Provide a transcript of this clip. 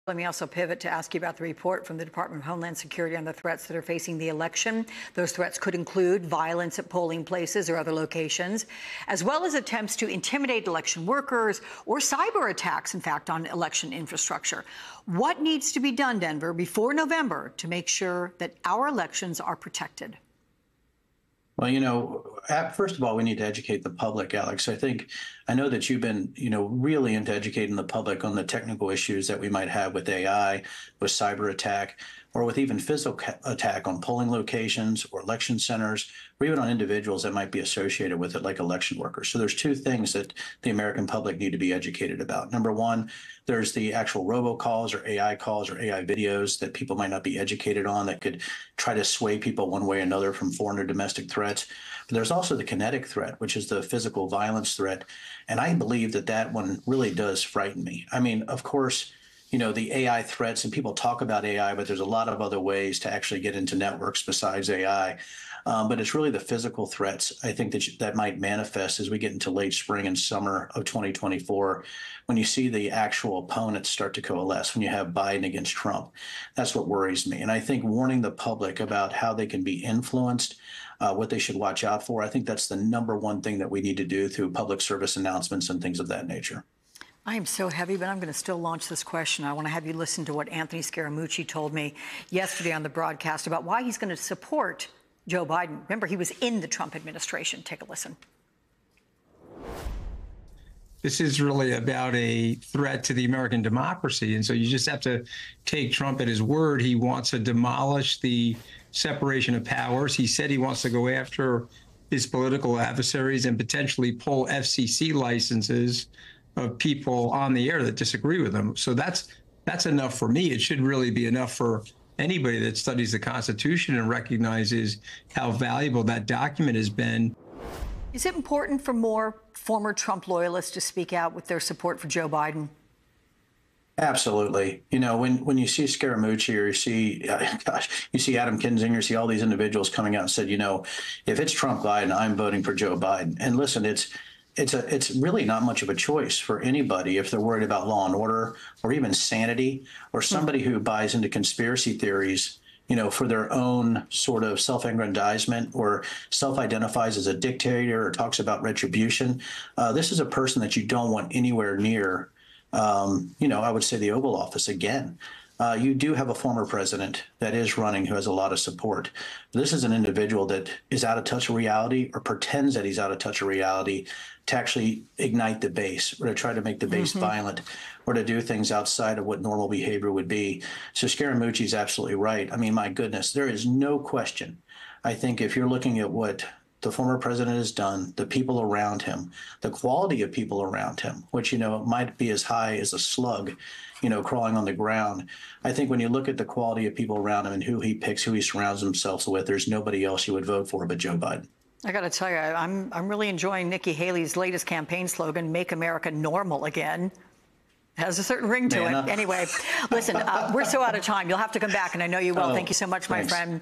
Let me also pivot to ask you about the report from the Department of Homeland Security on the threats that are facing the election. Those threats could include violence at polling places or other locations, as well as attempts to intimidate election workers or cyber attacks, in fact, on election infrastructure. What needs to be done, Denver, before November to make sure that our elections are protected? Well, first of all, we need to educate the public, Alex. I know that you've been, really into educating the public on the technical issues that we might have with AI, with cyber attack, or with even physical attack on polling locations or election centers, or even on individuals that might be associated with it, like election workers. So there's two things that the American public need to be educated about. Number one, there's the actual robocalls or AI calls or AI videos that people might not be educated on that could try to sway people one way or another from foreign or domestic threats. But there's also the kinetic threat, which is the physical violence threat. And I believe that that one really does frighten me. I mean, of course, the AI threats, and people talk about AI, but there's a lot of other ways to actually get into networks besides AI. But it's really the physical threats, I think, that might manifest as we get into late spring and summer of 2024, when you see the actual opponents start to coalesce, when you have Biden against Trump. That's what worries me. And I think warning the public about how they can be influenced, what they should watch out for, I think that's the number one thing that we need to do through public service announcements and things of that nature. I am so heavy, but I'm going to still launch this question. I want to have you listen to what Anthony Scaramucci told me yesterday on the broadcast about why he's going to support Joe Biden. Remember, he was in the Trump administration. Take a listen. This is really about a threat to the American democracy. And so you just have to take Trump at his word. He wants to demolish the separation of powers. He said he wants to go after his political adversaries and potentially pull FCC licenses of people on the air that disagree with him. So that's enough for me. It should really be enough for anybody that studies the Constitution and recognizes how valuable that document has been. Is it important for more former Trump loyalists to speak out with their support for Joe Biden? Absolutely. When you see Scaramucci or you see Adam Kinzinger, you see all these individuals coming out and said, if it's Trump Biden, I'm voting for Joe Biden. And listen, it's really not much of a choice for anybody if they're worried about law and order or even sanity, or somebody who buys into conspiracy theories, for their own sort of self-aggrandizement or self-identifies as a dictator or talks about retribution. This is a person that you don't want anywhere near, I would say the Oval Office again. You do have a former president that is running who has a lot of support. This is an individual that is out of touch of reality or pretends that he's out of touch of reality to actually ignite the base or to try to make the base violent or to do things outside of what normal behavior would be. So Scaramucci is absolutely right. I mean, my goodness, there is no question. I think if you're looking at what the former president has done, the people around him, the quality of people around him, which, might be as high as a slug, crawling on the ground. I think when you look at the quality of people around him and who he picks, who he surrounds himself with, there's nobody else you would vote for but Joe Biden. I got to tell you, I'm really enjoying Nikki Haley's latest campaign slogan, "Make America Normal Again." Has a certain ring to it. Anyway, listen, we're so out of time. You'll have to come back, and I know you will. Thank you so much, my friend.